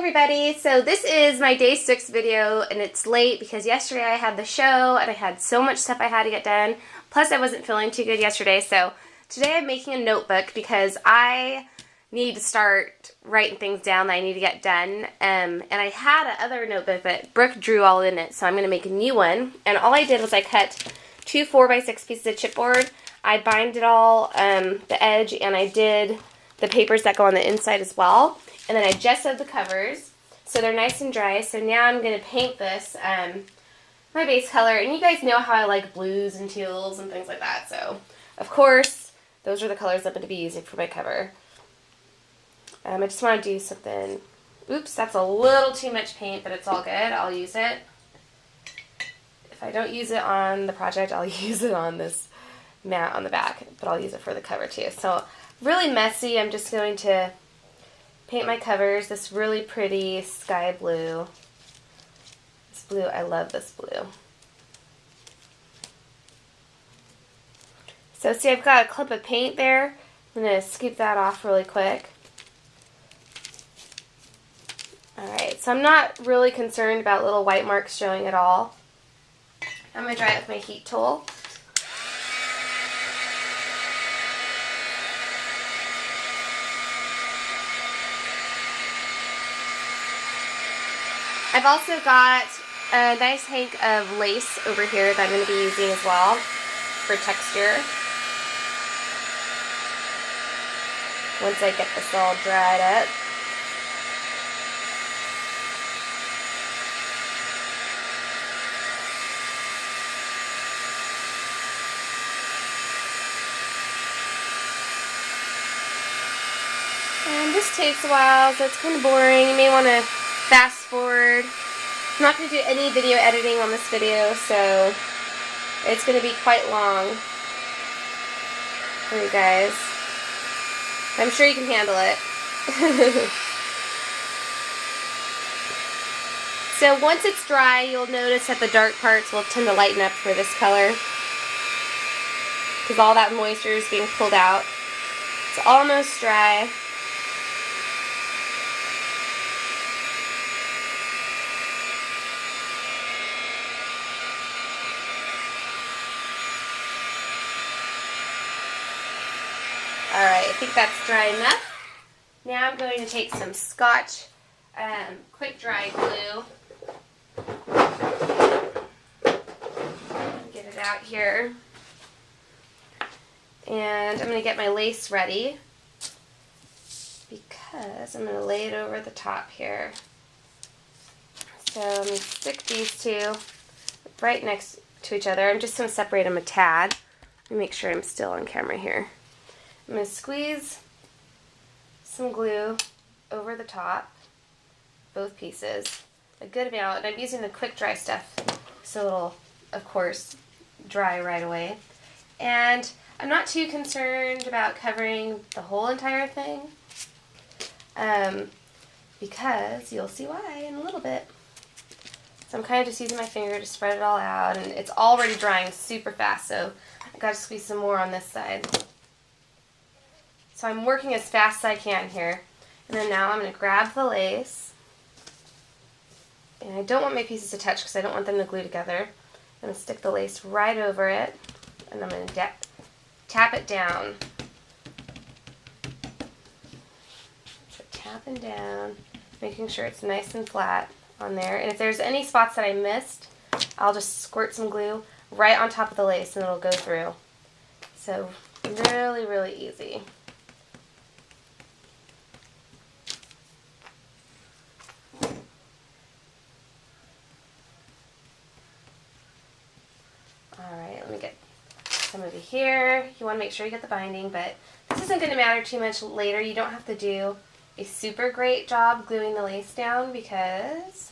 everybody, so this is my day 6 video and it's late because yesterday I had the show and I had so much stuff I had to get done, plus I wasn't feeling too good yesterday, so today I'm making a notebook because I need to start writing things down that I need to get done, and I had another notebook but Brooke drew all in it, so I'm going to make a new one. And all I did was I cut 2 4x6 pieces of chipboard, I binded all the edge, and I did the papers that go on the inside as well. And then I just sewed the covers, so they're nice and dry. So now I'm going to paint this, my base color. And you guys know how I like blues and teals and things like that. So, of course, those are the colors I'm going to be using for my cover. I just want to do something. Oops, that's a little too much paint, but it's all good. I'll use it. If I don't use it on the project, I'll use it on this mat on the back. But I'll use it for the cover too. So, really messy. I'm just going to paint my covers this really pretty sky blue. This blue, I love this blue. So see, I've got a clip of paint there. I'm going to scoop that off really quick. Alright, so I'm not really concerned about little white marks showing at all. I'm going to dry it with my heat tool. I've also got a nice hank of lace over here that I'm going to be using as well for texture. Once I get this all dried up. And this takes a while, so it's kind of boring. You may want to fast forward. I'm not going to do any video editing on this video, so it's going to be quite long for you guys. I'm sure you can handle it. So once it's dry, you'll notice that the dark parts will tend to lighten up for this color because all that moisture is being pulled out. It's almost dry. Alright, I think that's dry enough. Now I'm going to take some Scotch quick dry glue. Get it out here. And I'm going to get my lace ready because I'm going to lay it over the top here. So I'm going to stick these two right next to each other. I'm just going to separate them a tad. Let me make sure I'm still on camera here. I'm going to squeeze some glue over the top, both pieces, a good amount, and I'm using the quick dry stuff so it'll, of course, dry right away. And I'm not too concerned about covering the whole entire thing, because you'll see why in a little bit. So I'm kind of just using my finger to spread it all out, and it's already drying super fast, so I've got to squeeze some more on this side. So I'm working as fast as I can here. And then now I'm going to grab the lace. And I don't want my pieces to touch because I don't want them to glue together. I'm going to stick the lace right over it. And I'm going to tap it down. So tapping down, making sure it's nice and flat on there. And if there's any spots that I missed, I'll just squirt some glue right on top of the lace and it'll go through. So really, really easy. Alright, let me get some over here. You want to make sure you get the binding, but this isn't going to matter too much later. You don't have to do a super great job gluing the lace down because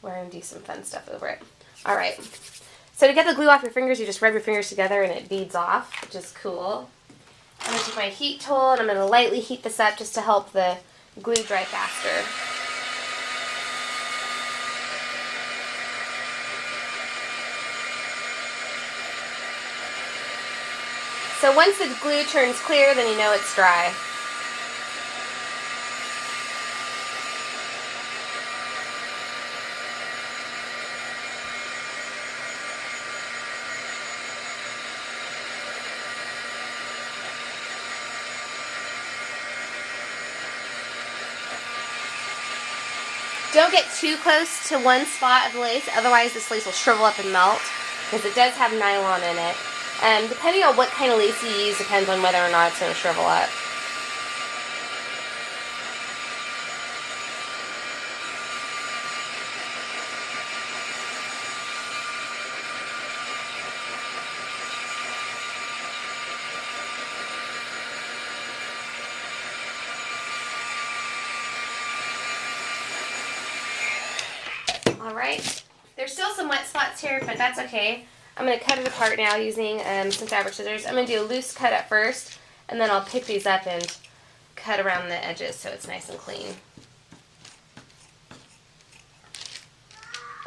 we're going to do some fun stuff over it. Alright, so to get the glue off your fingers, you just rub your fingers together and it beads off, which is cool. I'm going to take my heat tool and I'm going to lightly heat this up just to help the glue dry faster. So once the glue turns clear, then you know it's dry. Don't get too close to one spot of the lace, otherwise this lace will shrivel up and melt, because it does have nylon in it. And depending on what kind of lace you use depends on whether or not it's going to shrivel up. Alright, there's still some wet spots here, but that's okay. I'm going to cut it apart now using some fabric scissors. I'm going to do a loose cut at first, and then I'll pick these up and cut around the edges so it's nice and clean.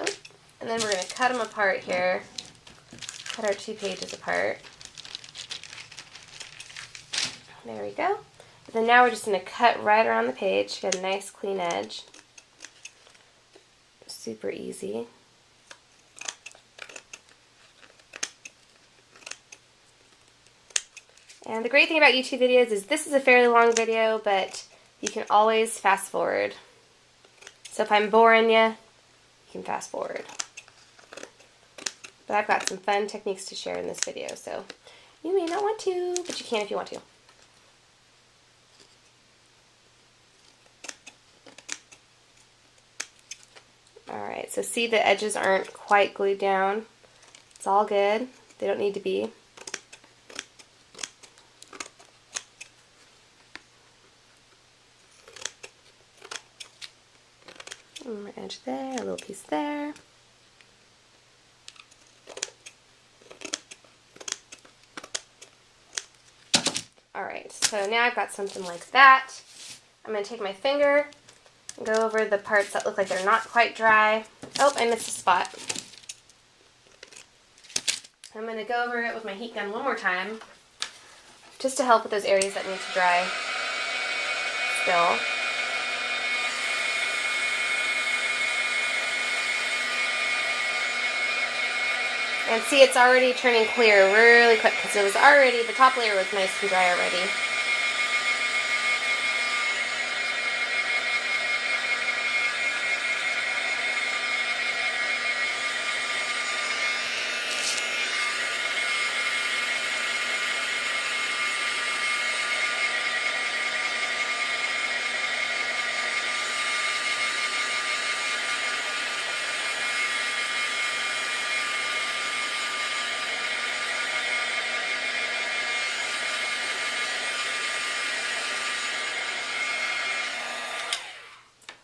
Oop. And then we're going to cut them apart here. Cut our 2 pages apart. There we go. And then now we're just going to cut right around the page, get a nice clean edge. Super easy. And the great thing about YouTube videos is this is a fairly long video, but you can always fast forward. So if I'm boring you, you can fast forward. But I've got some fun techniques to share in this video, so you may not want to, but you can if you want to. Alright, so see the edges aren't quite glued down. It's all good. They don't need to be. One edge there, a little piece there. Alright, so now I've got something like that. I'm going to take my finger and go over the parts that look like they're not quite dry. Oh, I missed a spot. I'm going to go over it with my heat gun one more time, just to help with those areas that need to dry still. And see, it's already turning clear really quick because it was already, the top layer was nice and dry already.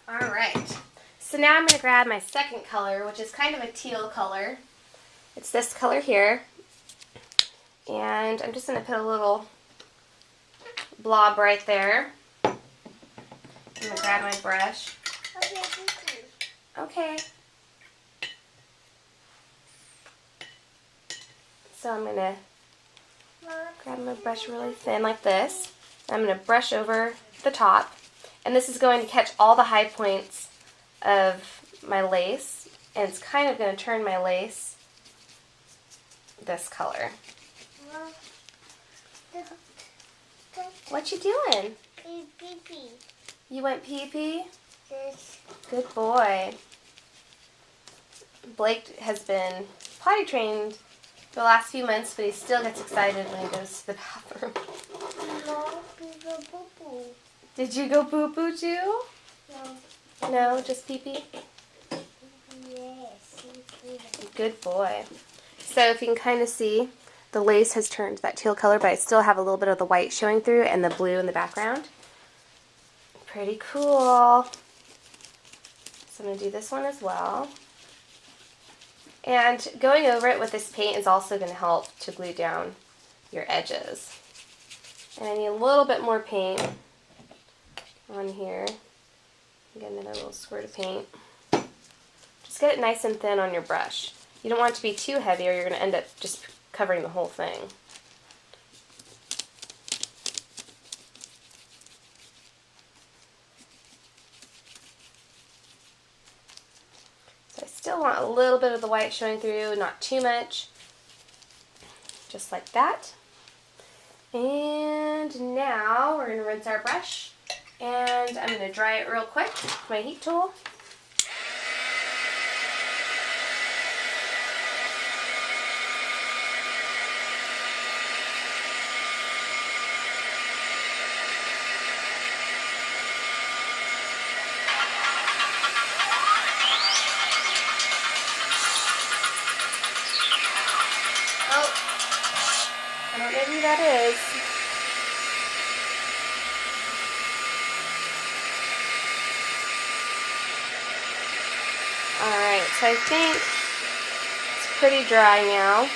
Alright, so now I'm going to grab my second color, which is kind of a teal color. It's this color here. And I'm just going to put a little blob right there. I'm going to grab my brush. Okay. So I'm going to grab my brush really thin like this. I'm going to brush over the top. And this is going to catch all the high points of my lace. And it's kind of going to turn my lace this color. What you doing? Pee-pee. You went pee-pee? Yes. Good boy. Blake has been potty trained for the last few months, but he still gets excited when he goes to the bathroom. No, pee-pee-poo-poo. Did you go poo-poo too? No. No, just pee-pee? Yes. Good boy. So if you can kind of see, the lace has turned that teal color, but I still have a little bit of the white showing through and the blue in the background. Pretty cool. So I'm going to do this one as well. And going over it with this paint is also going to help to glue down your edges. And I need a little bit more paint on here. Get another little squirt of paint. Just get it nice and thin on your brush. You don't want it to be too heavy or you're going to end up just covering the whole thing. So I still want a little bit of the white showing through, not too much. Just like that. And now we're going to rinse our brush. And I'm going to dry it real quick with my heat tool. that is. Alright, so I think it's pretty dry now.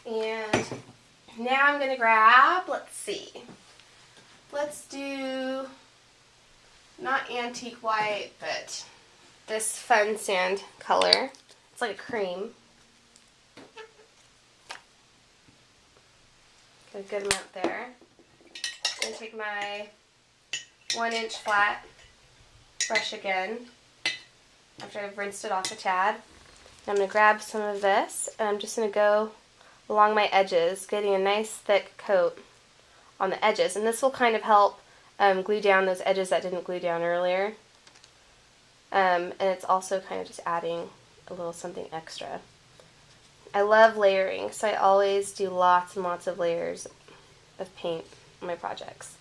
And now I'm going to grab, let's see, let's do, not antique white, but this fun sand color. It's like a cream. Get a good amount there. I'm going to take my 1-inch flat brush again after I've rinsed it off a tad. I'm going to grab some of this and I'm just going to go along my edges, getting a nice thick coat on the edges. And this will kind of help glue down those edges that didn't glue down earlier. And it's also kind of just adding a little something extra. I love layering, so I always do lots and lots of layers of paint on my projects.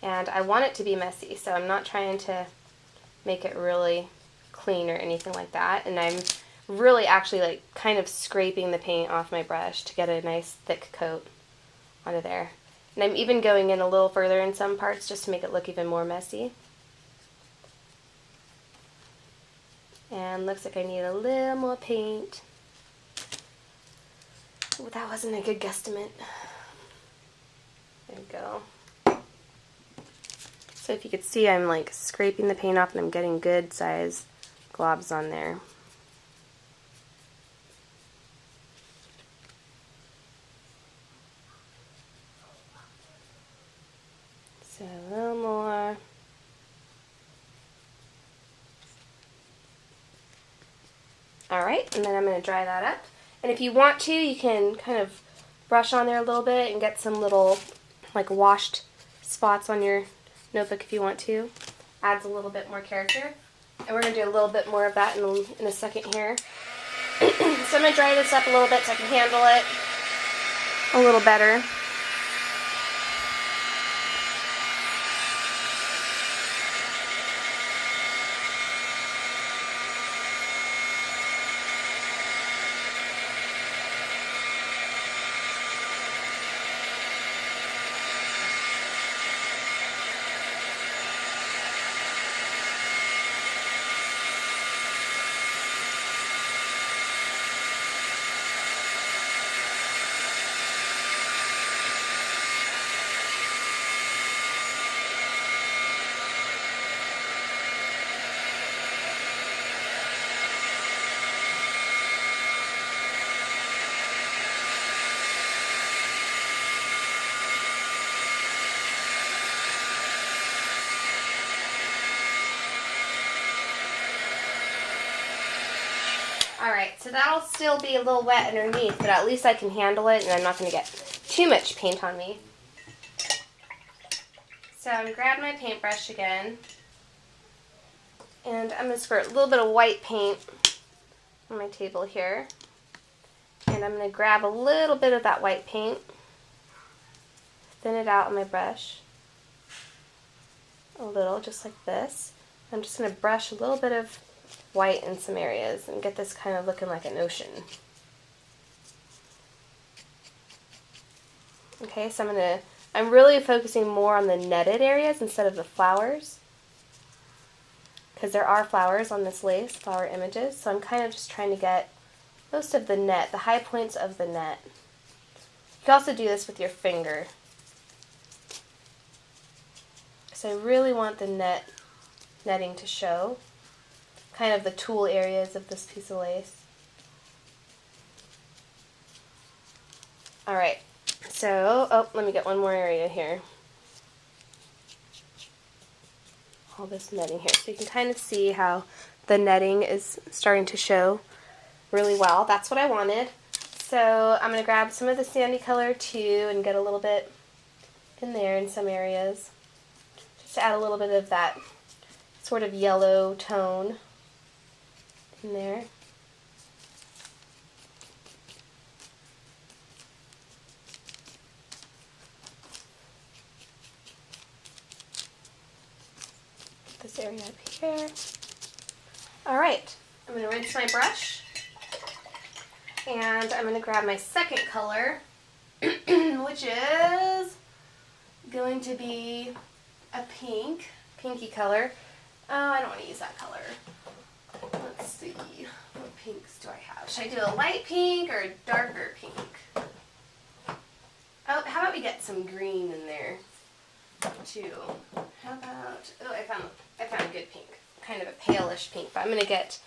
And I want it to be messy, so I'm not trying to make it really clean or anything like that. And I'm really actually like kind of scraping the paint off my brush to get a nice thick coat onto there. And I'm even going in a little further in some parts just to make it look even more messy. And looks like I need a little more paint. Oh, that wasn't a good guesstimate. There we go. So if you could see, I'm like scraping the paint off and I'm getting good size globs on there. So a little more. Alright, and then I'm going to dry that up. And if you want to, you can kind of brush on there a little bit and get some little like washed spots on your notebook if you want to. Adds a little bit more character. And we're going to do a little bit more of that in a second here. So I'm going to dry this up a little bit so I can handle it a little better. Alright, so that'll still be a little wet underneath, but at least I can handle it and I'm not going to get too much paint on me. So I'm going to grab my paintbrush again, and I'm going to squirt a little bit of white paint on my table here. And I'm going to grab a little bit of that white paint, thin it out on my brush, a little, just like this. I'm just going to brush a little bit of white in some areas and get this kind of looking like an ocean. Okay, so I'm really focusing more on the netted areas instead of the flowers, because there are flowers on this lace, flower images, so I'm kind of just trying to get most of the net, the high points of the net. You can also do this with your finger. So I really want the netting to show, kind of the tulle areas of this piece of lace. Alright, so, let me get one more area here. All this netting here. So you can kind of see how the netting is starting to show really well. That's what I wanted. So I'm going to grab some of the sandy color too and get a little bit in there in some areas, just to add a little bit of that sort of yellow tone in there. Get this area up here. Alright, I'm going to rinse my brush And I'm going to grab my second color, which is going to be a pinky color. Oh, I don't want to use that color. Let's see, what pinks do I have? Should I do a light pink or a darker pink? Oh, how about we get some green in there too? How about, oh, I found a good pink, kind of a palish pink, but I'm going to get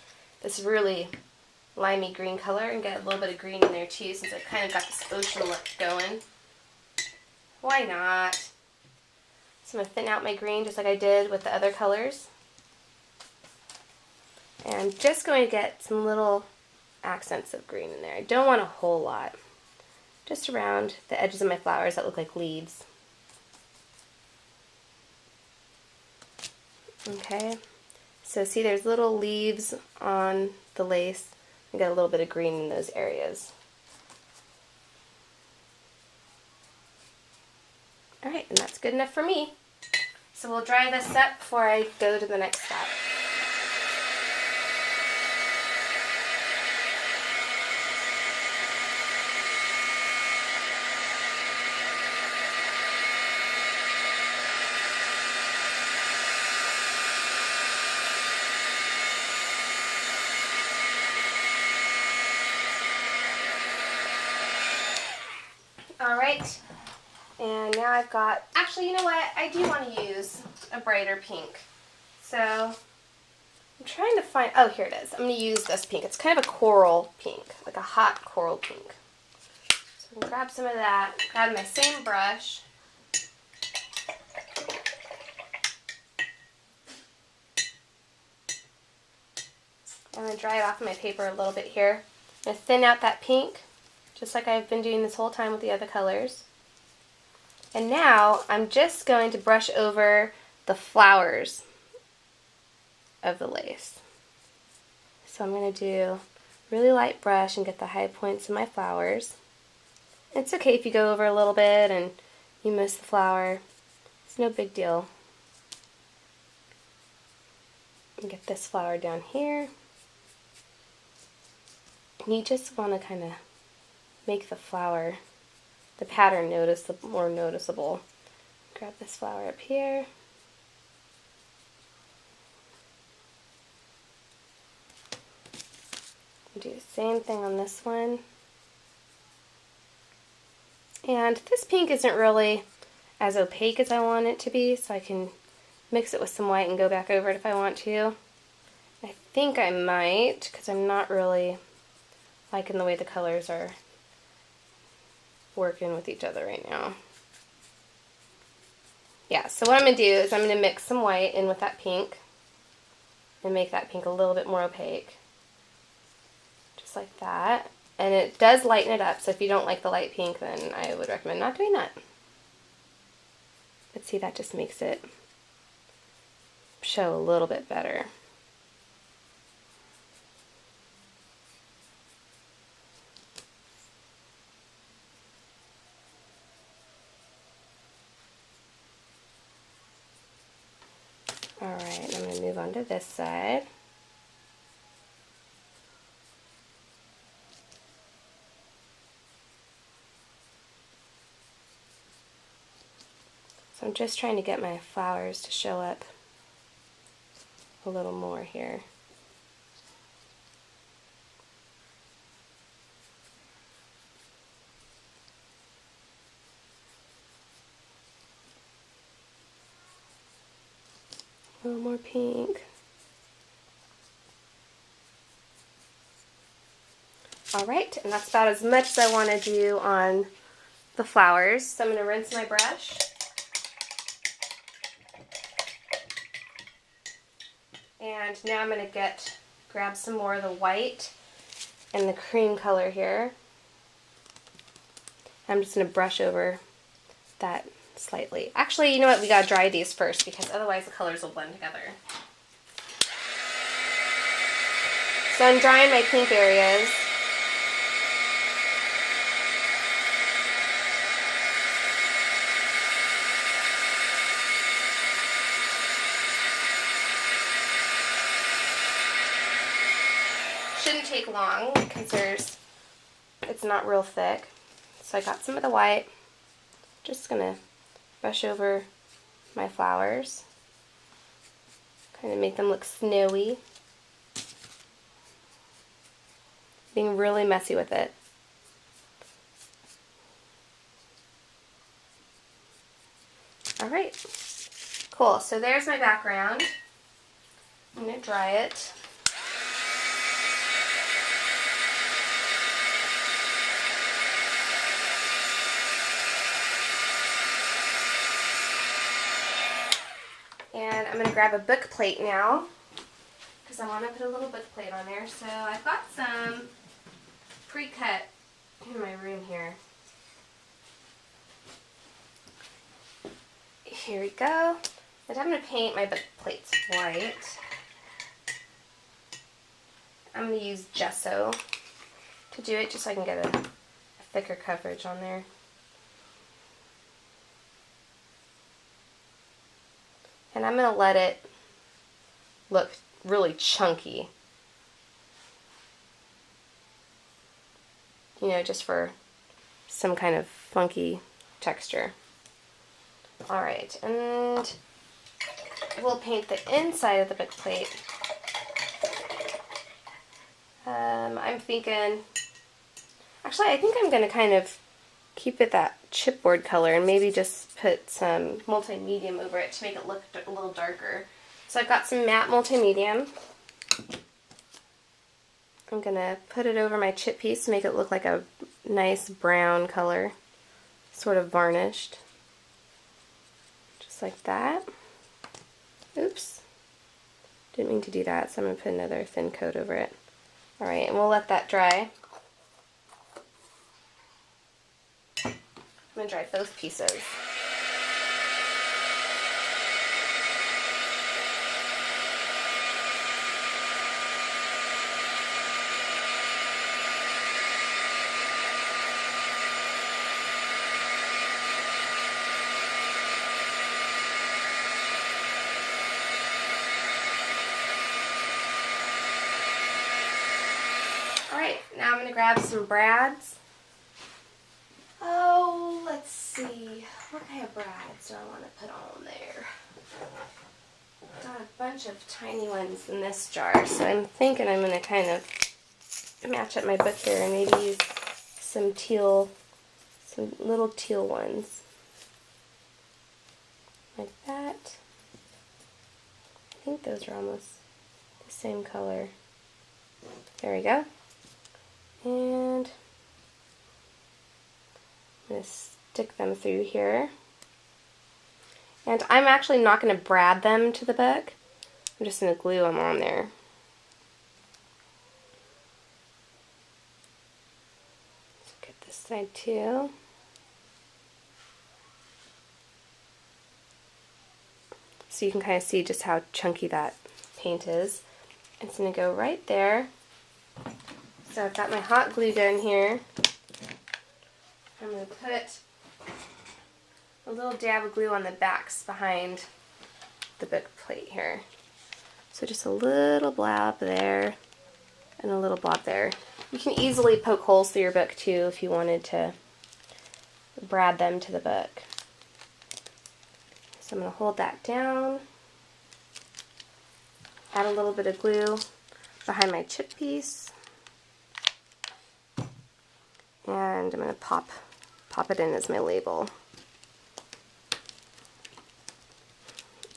this really limey green color and get a little bit of green in there too, since I've kind of got this ocean look going. Why not? So I'm going to thin out my green just like I did with the other colors. And I'm just going to get some little accents of green in there. I don't want a whole lot. Just around the edges of my flowers that look like leaves. Okay, so see there's little leaves on the lace. I got a little bit of green in those areas. Alright, and that's good enough for me. So we'll dry this up before I go to the next step. Alright, and now I've got, actually, you know what, I do want to use a brighter pink. So, I'm trying to find, oh, here it is. I'm going to use this pink. It's kind of a coral pink, like a hot coral pink. So I'm going to grab some of that, grab my same brush. I'm going to dry it off my paper a little bit here. I'm going to thin out that pink, just like I've been doing this whole time with the other colors. And now I'm just going to brush over the flowers of the lace. So I'm going to do really light brush and get the high points of my flowers. It's okay if you go over a little bit and you miss the flower. It's no big deal. And get this flower down here. And you just want to kind of make the flower, the pattern more noticeable. Grab this flower up here. Do the same thing on this one. And this pink isn't really as opaque as I want it to be, so I can mix it with some white and go back over it if I want to. I think I might, because I'm not really liking the way the colors are working with each other right now. Yeah, so what I'm going to do is I'm going to mix some white in with that pink and make that pink a little bit more opaque. Just like that. And it does lighten it up, so if you don't like the light pink, then I would recommend not doing that. But see, that just makes it show a little bit better. Alright, I'm going to move on to this side. So I'm just trying to get my flowers to show up a little more here. A little more pink. Alright, and that's about as much as I want to do on the flowers. So I'm going to rinse my brush. And now I'm going to grab some more of the white and the cream color here. I'm just going to brush over that slightly. Actually, you know what? We got to dry these first because otherwise the colors will blend together. So I'm drying my pink areas. Shouldn't take long because there's it's not real thick. So I got some of the white. Just gonna brush over my flowers. Kind of make them look snowy. Being really messy with it. Alright, cool. So there's my background. I'm going to dry it. And I'm going to grab a book plate now because I want to put a little book plate on there. So I've got some pre-cut in my room here. Here we go. And I'm going to paint my book plates white. I'm going to use gesso to do it just so I can get a thicker coverage on there. And I'm going to let it look really chunky. You know, just for some kind of funky texture. Alright, and we'll paint the inside of the book plate. I'm thinking, actually I think I'm going to kind of keep it that chipboard color and maybe just put some multi-medium over it to make it look a little darker. So I've got some matte multi-medium. I'm going to put it over my chip piece to make it look like a nice brown color, sort of varnished. Just like that. Oops. Didn't mean to do that, so I'm going to put another thin coat over it. Alright, and we'll let that dry. I'm going to dry both pieces. Alright, now I'm going to grab some brads. Oh, let's see. What kind of brads do I want to put on there? Got a bunch of tiny ones in this jar, so I'm thinking I'm going to kind of match up my book here and maybe use some teal, some little teal ones. Like that. I think those are almost the same color. There we go. And I'm going to stick them through here. And I'm actually not going to brad them to the book. I'm just going to glue them on there. Let's get this side too. So you can kind of see just how chunky that paint is. It's going to go right there. So I've got my hot glue gun here. I'm going to put a little dab of glue on the backs behind the book plate here. So just a little blob there and a little blob there. You can easily poke holes through your book too if you wanted to brad them to the book. So I'm going to hold that down, add a little bit of glue behind my chip piece, and I'm going to pop it in as my label.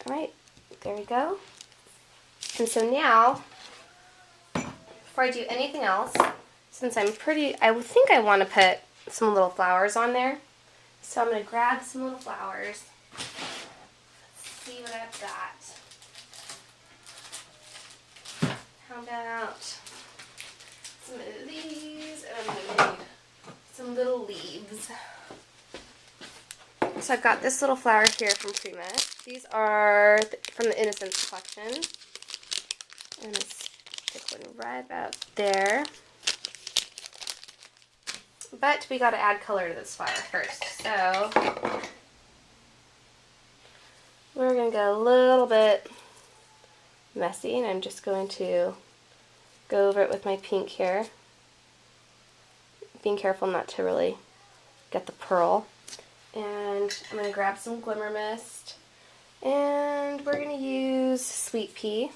Alright, there we go. And so now, before I do anything else, since I think I want to put some little flowers on there. So I'm going to grab some little flowers. Let's see what I've got. How about some of these? And I'm going to need some little leaves. So I've got this little flower here from Prima. These are from the Innocence collection. And let's stick one right about there. But we got to add color to this flower first. So we're going to go a little bit messy, and I'm just going to go over it with my pink here. being careful not to really get the pearl. And I'm going to grab some Glimmer Mist. And we're going to use Sweet Pea.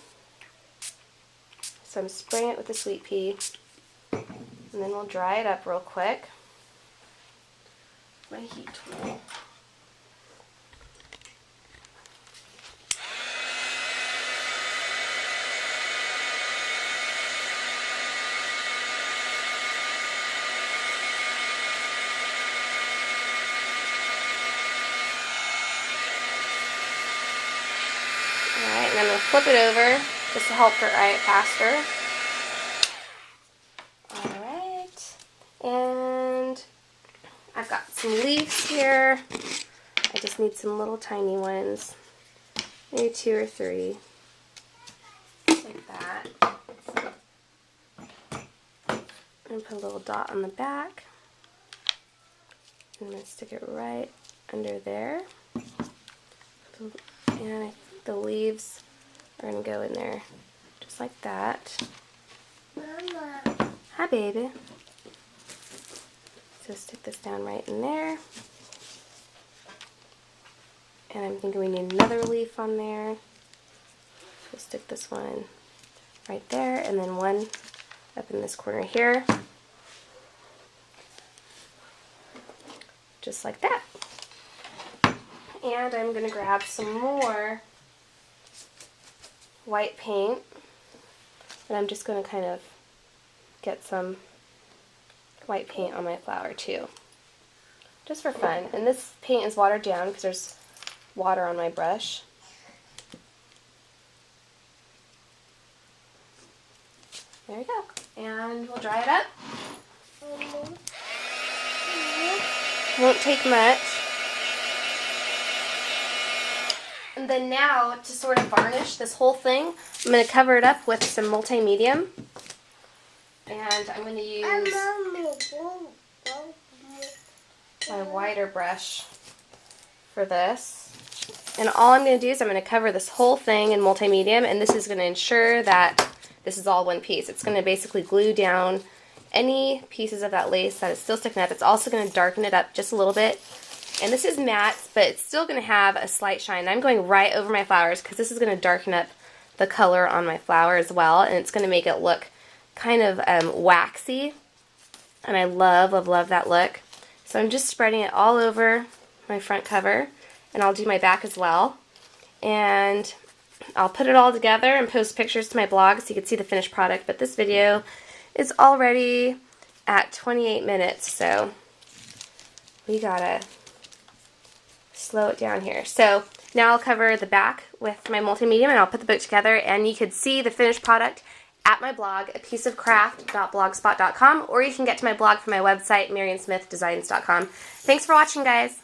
So I'm spraying it with the Sweet Pea. And then we'll dry it up real quick. My heat tool. Alright, and I'm going to flip it over just to help dry it faster. Alright, and I've got some leaves here. I just need some little tiny ones, maybe 2 or 3, like that. And put a little dot on the back. I'm going to stick it right under there. And I think the leaves are going to go in there just like that. Mama. Hi, baby. So stick this down right in there. And I'm thinking we need another leaf on there. So stick this one right there, and then one up in this corner here. Just like that. And I'm going to grab some more white paint. And I'm just going to kind of get some white paint on my flower too. Just for fun. And this paint is watered down because there's water on my brush. There you go. And we'll dry it up. Won't take much. And then now, to sort of varnish this whole thing, I'm going to cover it up with some multi-medium. And I'm going to use my wider brush for this. And all I'm going to do is I'm going to cover this whole thing in multi-medium, and this is going to ensure that this is all one piece. It's going to basically glue down any pieces of that lace that is still sticking up. It's also going to darken it up just a little bit. And this is matte, but it's still going to have a slight shine. I'm going right over my flowers because this is going to darken up the color on my flower as well, and it's going to make it look kind of waxy. And I love, love, love that look. So I'm just spreading it all over my front cover, and I'll do my back as well. And I'll put it all together and post pictures to my blog so you can see the finished product. But this video is already at 28 minutes, so we gotta slow it down here. So now I'll cover the back with my multi-medium, and I'll put the book together, and you can see the finished product at my blog, apieceofcraft.blogspot.com, or you can get to my blog from my website, marionsmithdesigns.com. Thanks for watching, guys.